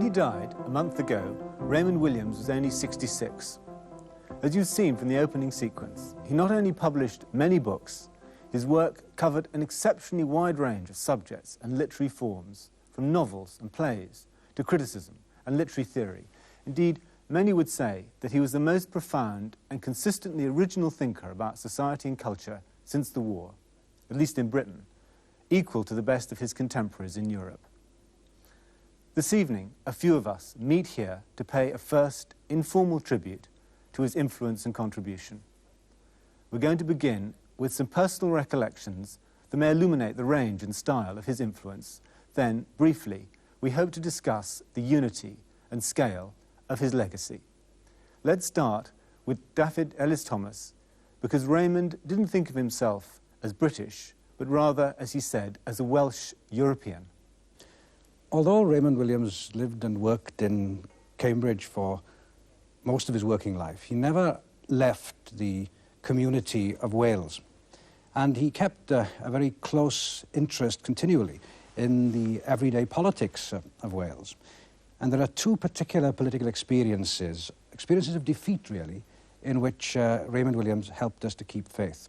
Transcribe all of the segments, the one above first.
he died a month ago, Raymond Williams was only 66. As you've seen from the opening sequence, he not only published many books, his work covered an exceptionally wide range of subjects and literary forms, from novels and plays to criticism and literary theory. Indeed, many would say that he was the most profound and consistently original thinker about society and culture since the war, at least in Britain, equal to the best of his contemporaries in Europe. This evening, a few of us meet here to pay a first informal tribute to his influence and contribution. We're going to begin with some personal recollections that may illuminate the range and style of his influence. Then, briefly, we hope to discuss the unity and scale of his legacy. Let's start with Dafydd Ellis Thomas, because Raymond didn't think of himself as British, but rather, as he said, as a Welsh European. Although Raymond Williams lived and worked in Cambridge for most of his working life, he never left the community of Wales. And he kept a very close interest continually in the everyday politics of Wales. And there are two particular political experiences of defeat really, in which Raymond Williams helped us to keep faith.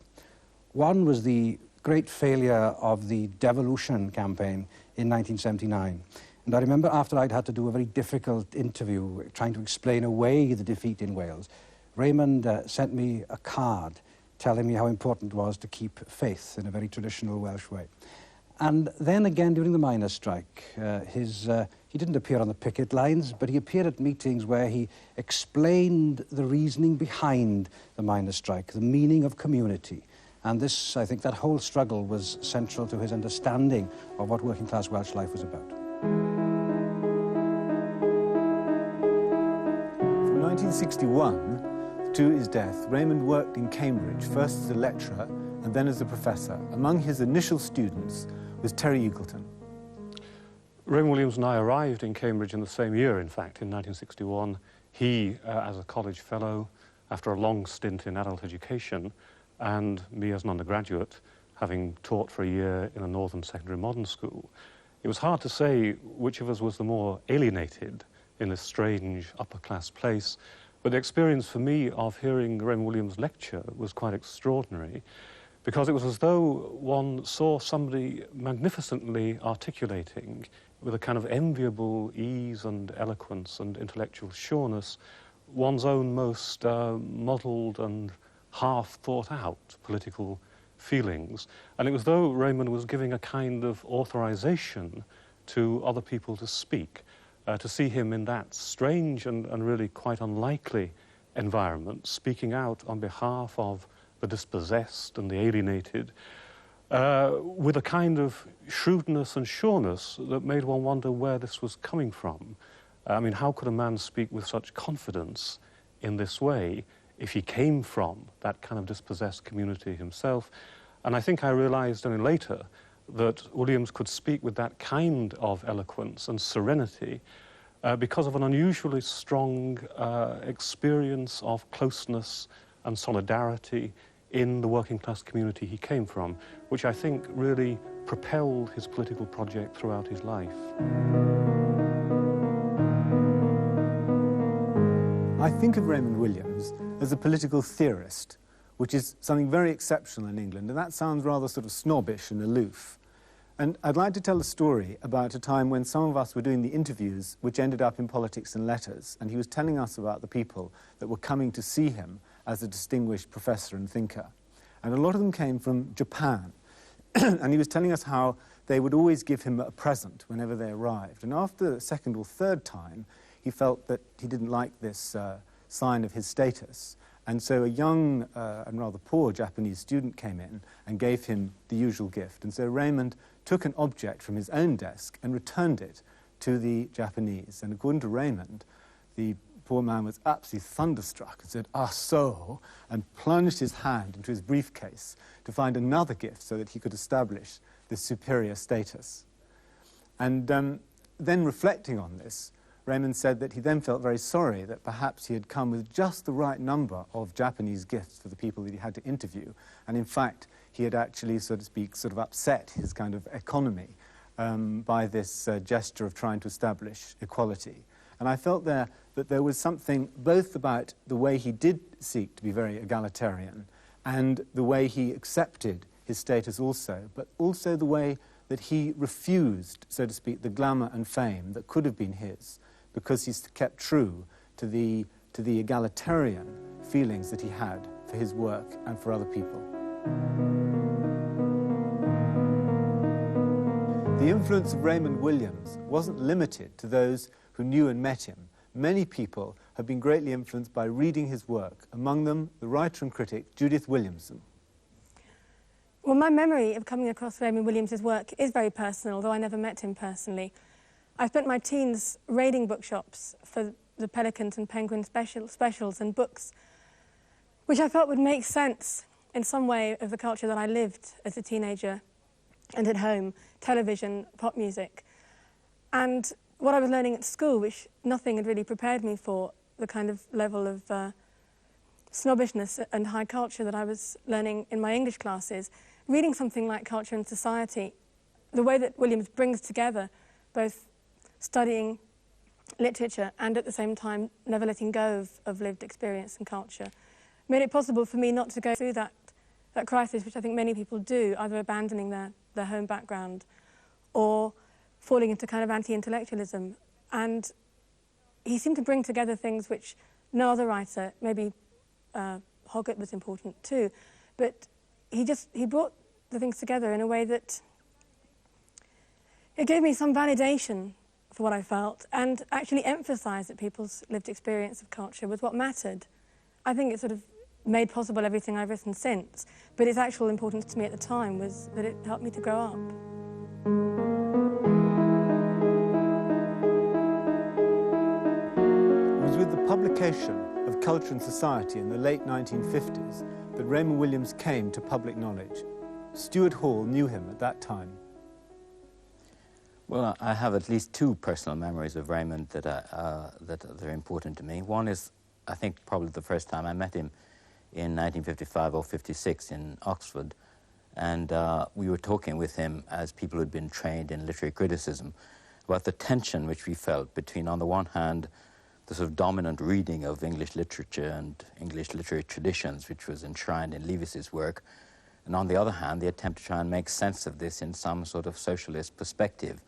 One was the great failure of the devolution campaign in 1979. And I remember after I'd had to do a very difficult interview trying to explain away the defeat in Wales, Raymond sent me a card telling me how important it was to keep faith in a very traditional Welsh way. And then again during the miners' strike, he didn't appear on the picket lines, but he appeared at meetings where he explained the reasoning behind the miners' strike, the meaning of community. And this, I think, that whole struggle was central to his understanding of what working-class Welsh life was about. From 1961 to his death, Raymond worked in Cambridge, first as a lecturer and then as a professor. Among his initial students was Teri Eagleton. Raymond Williams and I arrived in Cambridge in the same year, in fact, in 1961. He as a college fellow, after a long stint in adult education, and me as an undergraduate, having taught for a year in a northern secondary modern school. It was hard to say which of us was the more alienated in this strange upper-class place, but the experience for me of hearing Raymond Williams lecture was quite extraordinary, because it was as though one saw somebody magnificently articulating with a kind of enviable ease and eloquence and intellectual sureness one's own most modelled and half-thought-out political feelings. And it was though Raymond was giving a kind of authorization to other people to speak, to see him in that strange and really quite unlikely environment, speaking out on behalf of the dispossessed and the alienated, with a kind of shrewdness and sureness that made one wonder where this was coming from. I mean, how could a man speak with such confidence in this way if he came from that kind of dispossessed community himself? And I think I realized only later that Williams could speak with that kind of eloquence and serenity because of an unusually strong experience of closeness and solidarity in the working class community he came from, which I think really propelled his political project throughout his life. I think of Raymond Williams as a political theorist, which is something very exceptional in England, and that sounds rather sort of snobbish and aloof. And I'd like to tell a story about a time when some of us were doing the interviews which ended up in Politics and Letters, and he was telling us about the people that were coming to see him as a distinguished professor and thinker. And a lot of them came from Japan. And he was telling us how they would always give him a present whenever they arrived. And after the second or third time, he felt that he didn't like this sign of his status. And so a young and rather poor Japanese student came in and gave him the usual gift. And so Raymond took an object from his own desk and returned it to the Japanese. And according to Raymond, the poor man was absolutely thunderstruck and said, "Ah, so," and plunged his hand into his briefcase to find another gift so that he could establish this superior status. And then reflecting on this, Raymond said that he then felt very sorry that perhaps he had come with just the right number of Japanese gifts for the people that he had to interview. And in fact, he had actually, so to speak, sort of upset his kind of economy by this gesture of trying to establish equality. And I felt there that there was something both about the way he did seek to be very egalitarian and the way he accepted his status also, but also the way that he refused, so to speak, the glamour and fame that could have been his, because he's kept true to the egalitarian feelings that he had for his work and for other people. The influence of Raymond Williams wasn't limited to those who knew and met him. Many people have been greatly influenced by reading his work, among them the writer and critic Judith Williamson. Well, my memory of coming across Raymond Williams's work is very personal, though I never met him personally. I spent my teens raiding bookshops for the Pelicans and Penguin specials and books which I felt would make sense in some way of the culture that I lived as a teenager and at home, television, pop music. And what I was learning at school, which nothing had really prepared me for, the kind of level of snobbishness and high culture that I was learning in my English classes, reading something like Culture and Society, the way that Williams brings together both studying literature and at the same time never letting go of lived experience and culture, made it possible for me not to go through that crisis, which I think many people do, either abandoning their home background or falling into kind of anti-intellectualism. And he seemed to bring together things which no other writer, maybe Hoggart was important too, but he brought the things together in a way that it gave me some validation for what I felt and actually emphasised that people's lived experience of culture was what mattered. I think it sort of made possible everything I've written since, but its actual importance to me at the time was that it helped me to grow up. It was with the publication of Culture and Society in the late 1950s that Raymond Williams came to public knowledge. Stuart Hall knew him at that time. Well, I have at least two personal memories of Raymond that are important to me. One is, I think, probably the first time I met him in 1955 or 56 in Oxford, and we were talking with him as people who'd been trained in literary criticism about the tension which we felt between, on the one hand, the sort of dominant reading of English literature and English literary traditions, which was enshrined in Leavis's work, and on the other hand, the attempt to try and make sense of this in some sort of socialist perspective.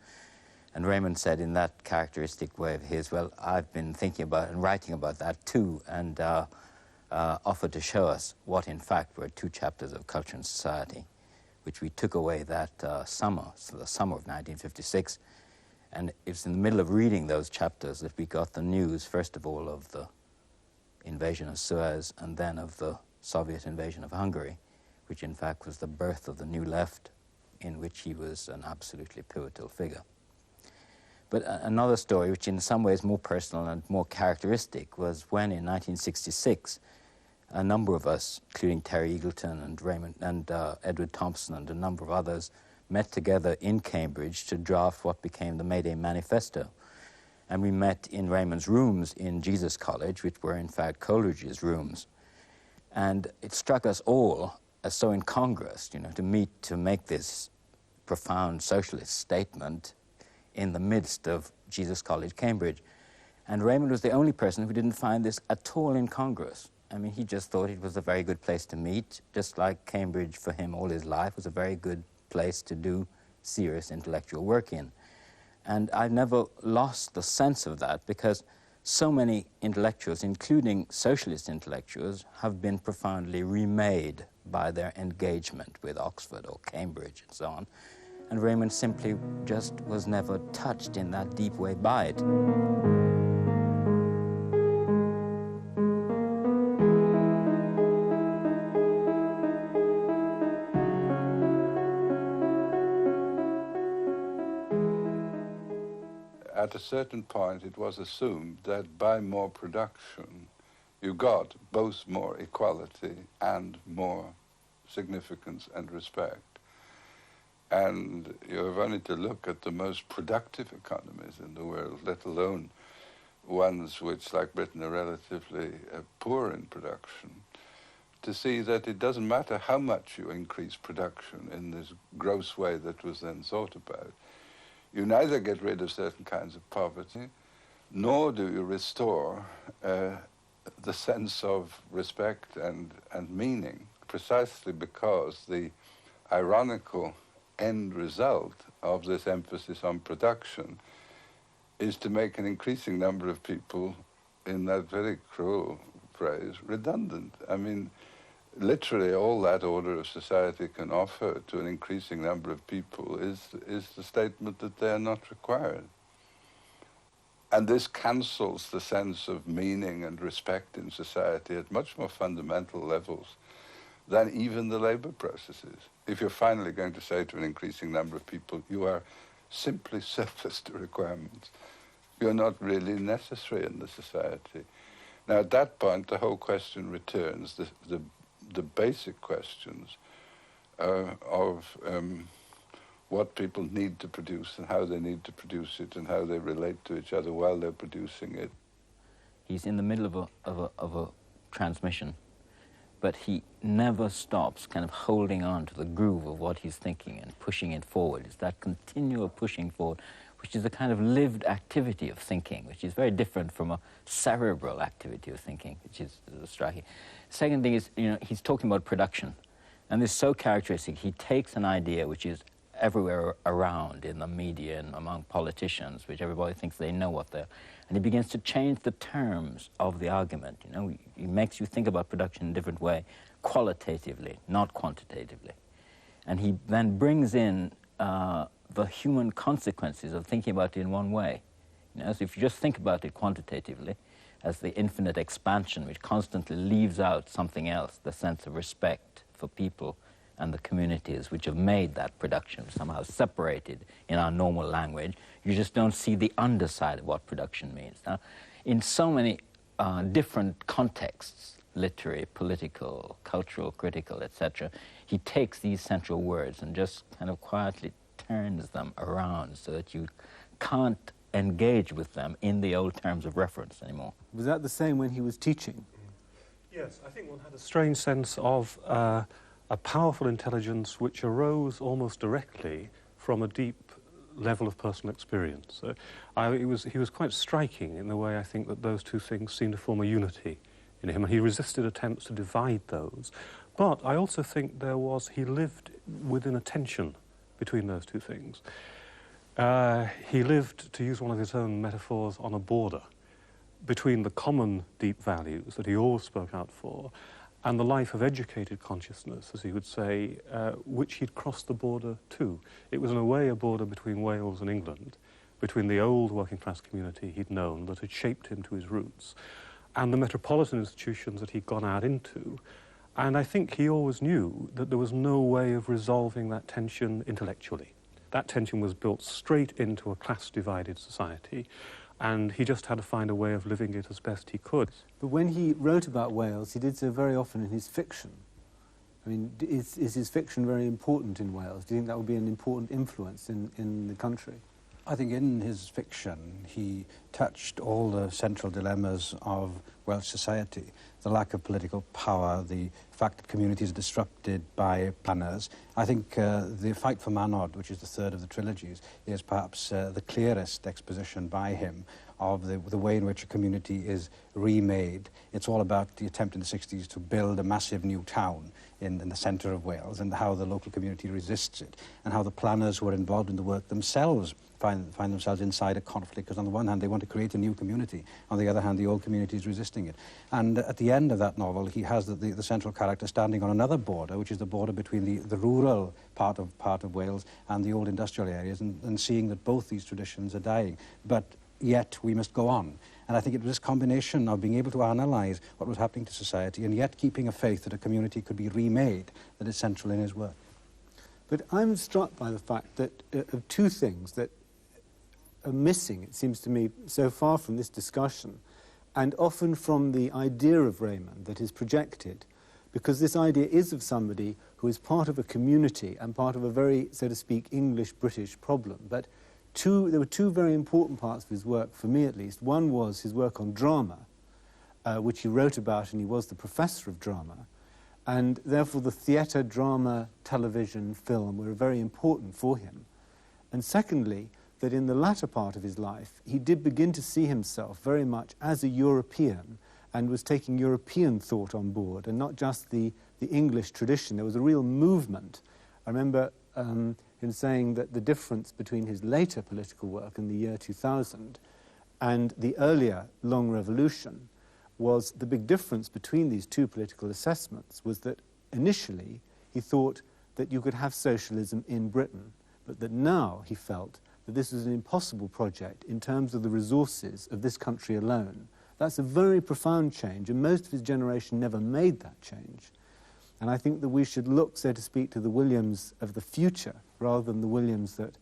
And Raymond said in that characteristic way of his, well, I've been thinking about and writing about that too, and offered to show us what in fact were two chapters of Culture and Society, which we took away that summer, so the summer of 1956. And it's in the middle of reading those chapters that we got the news, first of all, of the invasion of Suez and then of the Soviet invasion of Hungary, which in fact was the birth of the New Left, in which he was an absolutely pivotal figure. But another story, which in some ways more personal and more characteristic, was when in 1966, a number of us, including Teri Eagleton and Raymond and Edward Thompson and a number of others, met together in Cambridge to draft what became the May Day Manifesto. And we met in Raymond's rooms in Jesus College, which were in fact Coleridge's rooms. And it struck us all as so incongruous, you know, to meet to make this profound socialist statement in the midst of Jesus College, Cambridge. And Raymond was the only person who didn't find this at all incongruous. I mean, he just thought it was a very good place to meet, just like Cambridge for him all his life was a very good place to do serious intellectual work in. And I've never lost the sense of that, because so many intellectuals, including socialist intellectuals, have been profoundly remade by their engagement with Oxford or Cambridge and so on. And Raymond simply just was never touched in that deep way by it. At a certain point, it was assumed that by more production, you got both more equality and more significance and respect. And you have only to look at the most productive economies in the world, let alone ones which, like Britain, are relatively poor in production, to see that it doesn't matter how much you increase production in this gross way that was then thought about. You neither get rid of certain kinds of poverty, nor do you restore the sense of respect and meaning, precisely because the ironical end result of this emphasis on production is to make an increasing number of people, in that very cruel phrase, redundant. I mean, literally all that order of society can offer to an increasing number of people is the statement that they are not required. And this cancels the sense of meaning and respect in society at much more fundamental levels than even the labor processes. If you're finally going to say to an increasing number of people, you are simply surplus to requirements, you're not really necessary in the society. Now, at that point, the whole question returns, the basic questions of what people need to produce and how they need to produce it and how they relate to each other while they're producing it. He's in the middle of a transmission, but he never stops kind of holding on to the groove of what he's thinking and pushing it forward. It's that continual pushing forward, which is a kind of lived activity of thinking, which is very different from a cerebral activity of thinking, which is striking. Second thing is, you know, he's talking about production, and this is so characteristic. He takes an idea which is everywhere around in the media and among politicians, which everybody thinks they know what they're, and he begins to change the terms of the argument. You know, he makes you think about production in a different way, qualitatively, not quantitatively. And he then brings in the human consequences of thinking about it in one way. You know, so if you just think about it quantitatively, as the infinite expansion which constantly leaves out something else, the sense of respect for people and the communities which have made that production somehow separated in our normal language, you just don't see the underside of what production means. Now, in so many different contexts, literary, political, cultural, critical, etc., he takes these central words and just kind of quietly turns them around so that you can't engage with them in the old terms of reference anymore. Was that the same when he was teaching? Yes, I think one had a strange sense of a powerful intelligence which arose almost directly from a deep level of personal experience. He was quite striking in the way I think that those two things seemed to form a unity in him, and he resisted attempts to divide those. But I also think he lived within a tension between those two things. He lived, to use one of his own metaphors, on a border between the common deep values that he always spoke out for and the life of educated consciousness, as he would say, which he'd crossed the border to. It was in a way a border between Wales and England, between the old working class community he'd known that had shaped him to his roots, and the metropolitan institutions that he'd gone out into. And I think he always knew that there was no way of resolving that tension intellectually. That tension was built straight into a class-divided society, and he just had to find a way of living it as best he could. But when he wrote about Wales, he did so very often in his fiction. I mean, is his fiction very important in Wales? Do you think that would be an important influence in the country? I think in his fiction he touched all the central dilemmas of Welsh society. The lack of political power, the fact that communities are disrupted by planners. I think the Fight for Manod, which is the third of the trilogies, is perhaps the clearest exposition by him of the way in which a community is remade. It's all about the attempt in the 60s to build a massive new town in the centre of Wales, and how the local community resists it, and how the planners who are involved in the work themselves find themselves inside a conflict, because on the one hand they want to create a new community, on the other hand the old community is resisting it. And at the end of that novel he has the central character standing on another border, which is the border between the rural part of Wales and the old industrial areas, and seeing that both these traditions are dying, but yet we must go on. And I think it was this combination of being able to analyse what was happening to society and yet keeping a faith that a community could be remade that is central in his work. But I'm struck by the fact that of two things that are missing, it seems to me, so far from this discussion, and often from the idea of Raymond that is projected, because this idea is of somebody who is part of a community and part of a very, so to speak, English-British problem. But there were two very important parts of his work, for me at least. One was his work on drama, which he wrote about, and he was the professor of drama. And therefore the theatre, drama, television, film were very important for him. And secondly, that in the latter part of his life, he did begin to see himself very much as a European and was taking European thought on board and not just the English tradition. There was a real movement. I remember him saying that the difference between his later political work in the year 2000 and the earlier Long Revolution was the big difference between these two political assessments was that initially he thought that you could have socialism in Britain, but that now he felt that this was an impossible project in terms of the resources of this country alone. That's a very profound change, and most of his generation never made that change. And I think that we should look, so to speak, to the Williams of the future rather than the Williams that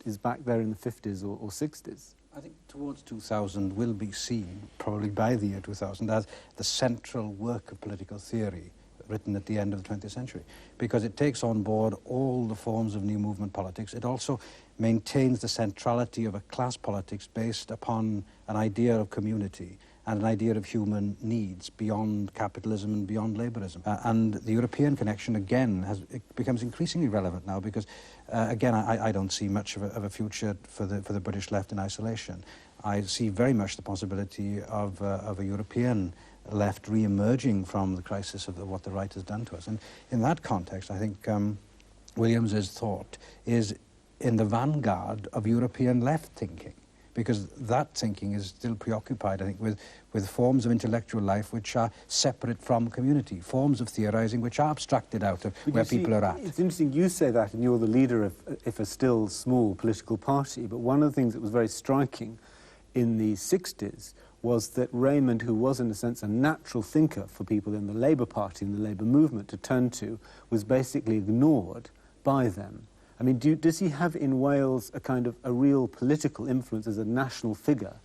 is back there in the 50s or 60s. I think towards 2000 will be seen, probably by the year 2000, as the central work of political theory written at the end of the 20th century, because it takes on board all the forms of new movement politics. It also maintains the centrality of a class politics based upon an idea of community and an idea of human needs beyond capitalism and beyond laborism. And the European connection, again, it becomes increasingly relevant now because, again, I don't see much of a future for the British left in isolation. I see very much the possibility of a European left re-emerging from the crisis of what the right has done to us. And in that context, I think Williams's thought is in the vanguard of European left thinking, because that thinking is still preoccupied, I think, with forms of intellectual life which are separate from community, forms of theorizing which are abstracted out of where people are at. It's interesting you say that, and you're the leader of, if a still small political party, but one of the things that was very striking in the 60s was that Raymond, who was in a sense a natural thinker for people in the Labour Party and the Labour movement to turn to, was basically ignored by them. I mean, does he have in Wales a kind of a real political influence as a national figure?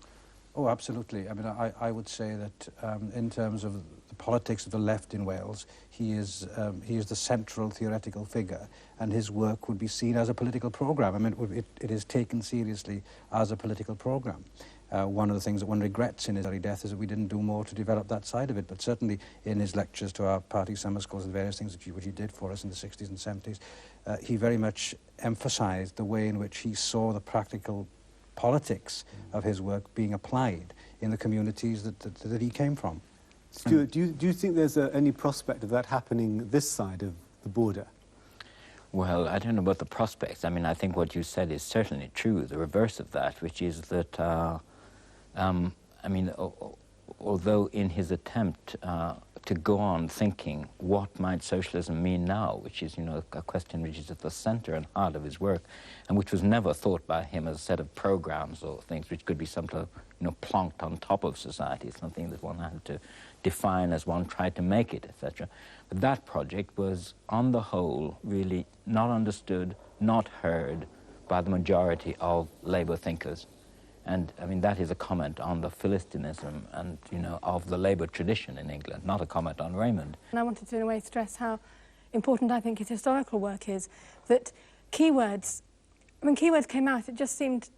Oh, absolutely. I mean, I would say that in terms of the politics of the left in Wales, he is the central theoretical figure, and his work would be seen as a political programme. I mean, it is taken seriously as a political programme. One of the things that one regrets in his early death is that we didn't do more to develop that side of it, but certainly in his lectures to our party summer schools and various things which he did for us in the 60s and 70s, he very much emphasised the way in which he saw the practical politics of his work being applied in the communities that he came from. Stuart, do you think there's any prospect of that happening this side of the border? Well, I don't know about the prospects. I mean, I think what you said is certainly true, the reverse of that, which is that, I mean, although in his attempt to go on thinking what might socialism mean now, which is, you know, a question which is at the center and heart of his work, and which was never thought by him as a set of programs or things which could be somehow, you know, plonked on top of society, something that one had to define as one tried to make it, etc. But that project was, on the whole, really not understood, not heard by the majority of Labour thinkers. And, I mean, that is a comment on the Philistinism and, you know, of the Labour tradition in England, not a comment on Raymond. And I wanted to, in a way, stress how important I think his historical work is, that keywords, when keywords came out, it just seemed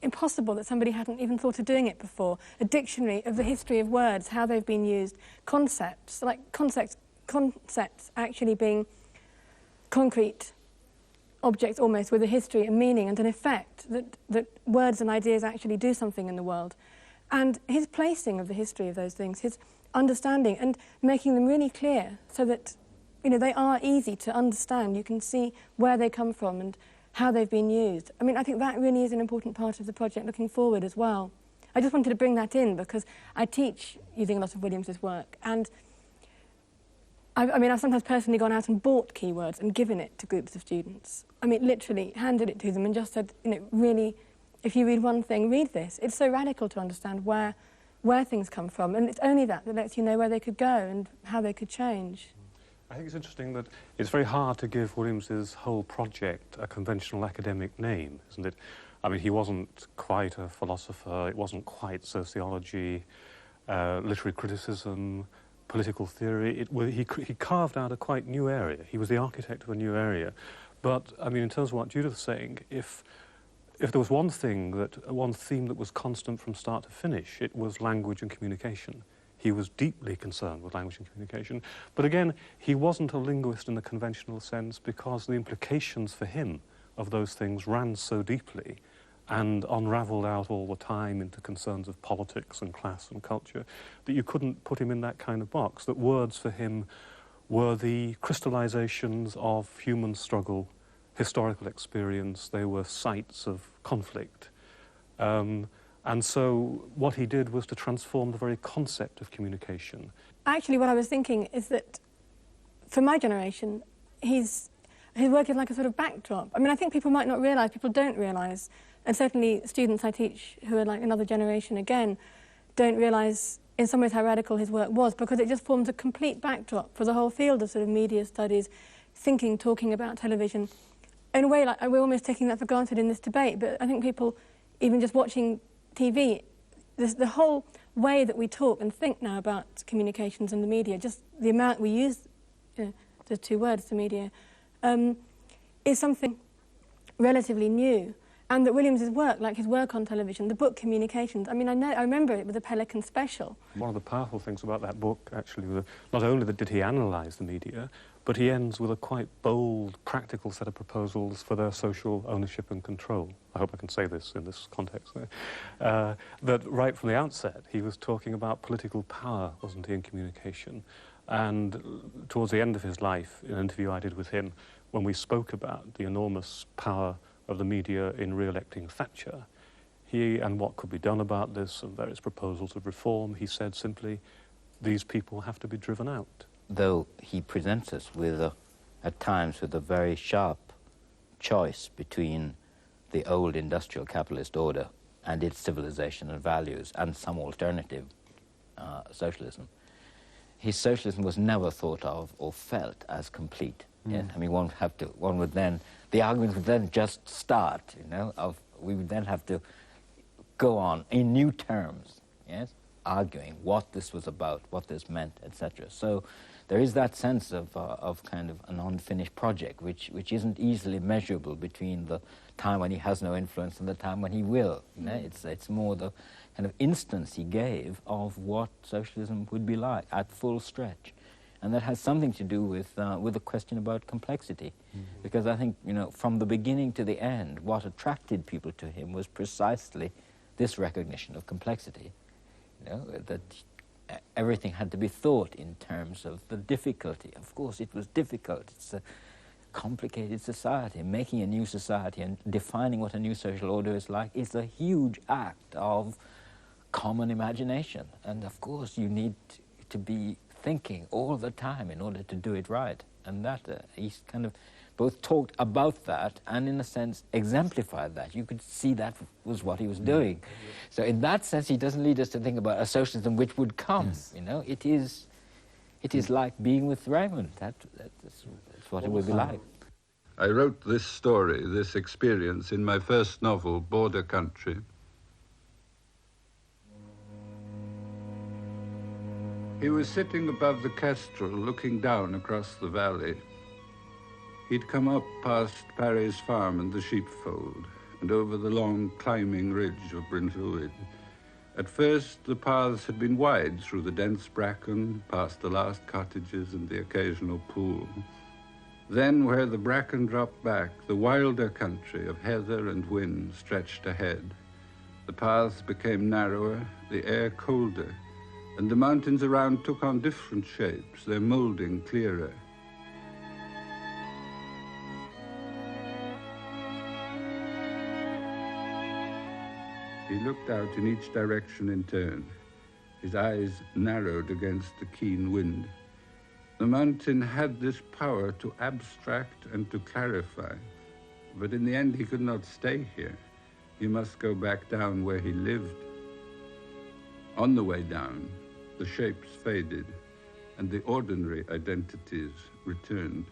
impossible that somebody hadn't even thought of doing it before. A dictionary of the history of words, how they've been used, concepts, like concepts actually being concrete objects almost with a history and meaning and an effect, that words and ideas actually do something in the world. And his placing of the history of those things, his understanding and making them really clear so that, you know, they are easy to understand. You can see where they come from and how they've been used. I mean, I think that really is an important part of the project looking forward as well. I just wanted to bring that in because I teach using a lot of Williams's work, and I mean, I've sometimes personally gone out and bought keywords and given it to groups of students. I mean, literally handed it to them and just said, you know, really, if you read one thing, read this. It's so radical to understand where things come from, and it's only that lets you know where they could go and how they could change. I think it's interesting that it's very hard to give Williams's whole project a conventional academic name, isn't it? I mean, he wasn't quite a philosopher, it wasn't quite sociology, literary criticism, political theory. He carved out a quite new area. He was the architect of a new area. But, I mean, in terms of what Judith was saying, if there was one theme that was constant from start to finish, it was language and communication. He was deeply concerned with language and communication. But again, he wasn't a linguist in the conventional sense because the implications for him of those things ran so deeply and unravelled out all the time into concerns of politics and class and culture, that you couldn't put him in that kind of box, that words for him were the crystallizations of human struggle, historical experience, they were sites of conflict. And so what he did was to transform the very concept of communication. Actually, what I was thinking is that for my generation, his work is like a sort of backdrop. I mean, I think people might not realise, people don't realise, and certainly students I teach who are like another generation again, don't realise in some ways how radical his work was, because it just forms a complete backdrop for the whole field of sort of media studies, thinking, talking about television. In a way, like, we're almost taking that for granted in this debate, but I think people, even just watching TV, the whole way that we talk and think now about communications and the media, just the amount we use the two words, the media, is something relatively new. And that Williams's work, like his work on television, the book Communications, I mean, I remember it with the Pelican special. One of the powerful things about that book, actually, was not only did he analyse the media, but he ends with a quite bold, practical set of proposals for their social ownership and control. I hope I can say this in this context. That right from the outset, he was talking about political power, wasn't he, in communication? And towards the end of his life, in an interview I did with him, when we spoke about the enormous power of the media in re-electing Thatcher, he and what could be done about this and various proposals of reform, he said simply, these people have to be driven out. Though he presents us with, at times, with a very sharp choice between the old industrial capitalist order and its civilization and values and some alternative socialism, his socialism was never thought of or felt as complete. Yes? I mean, one would then, the argument would then just start, you know, we would then have to go on in new terms, yes, arguing what this was about, what this meant, etc. So there is that sense of kind of an unfinished project, which isn't easily measurable between the time when he has no influence and the time when he will. You know? It's more the kind of instance he gave of what socialism would be like at full stretch. And that has something to do with the question about complexity. Because I think, you know, from the beginning to the end, what attracted people to him was precisely this recognition of complexity. You know, that everything had to be thought in terms of the difficulty. Of course, it was difficult. It's a complicated society. Making a new society and defining what a new social order is like is a huge act of common imagination. And of course, you need to be thinking all the time in order to do it right. And that he's kind of both talked about that and, in a sense, exemplified that. You could see that was what he was doing. So in that sense, he doesn't lead us to think about a socialism which would come. You know, it is like being with Raymond. That's what it would be like. I wrote this story, this experience, in my first novel, Border Country. He was sitting above the Kestrel, looking down across the valley. He'd come up past Parry's farm and the sheepfold, and over the long climbing ridge of Brynflwyd. At first, the paths had been wide through the dense bracken, past the last cottages and the occasional pool. Then, where the bracken dropped back, the wilder country of heather and wind stretched ahead. The paths became narrower, the air colder, and the mountains around took on different shapes, their moulding clearer. He looked out in each direction in turn. His eyes narrowed against the keen wind. The mountain had this power to abstract and to clarify, but in the end he could not stay here. He must go back down where he lived. On the way down, the shapes faded, and the ordinary identities returned.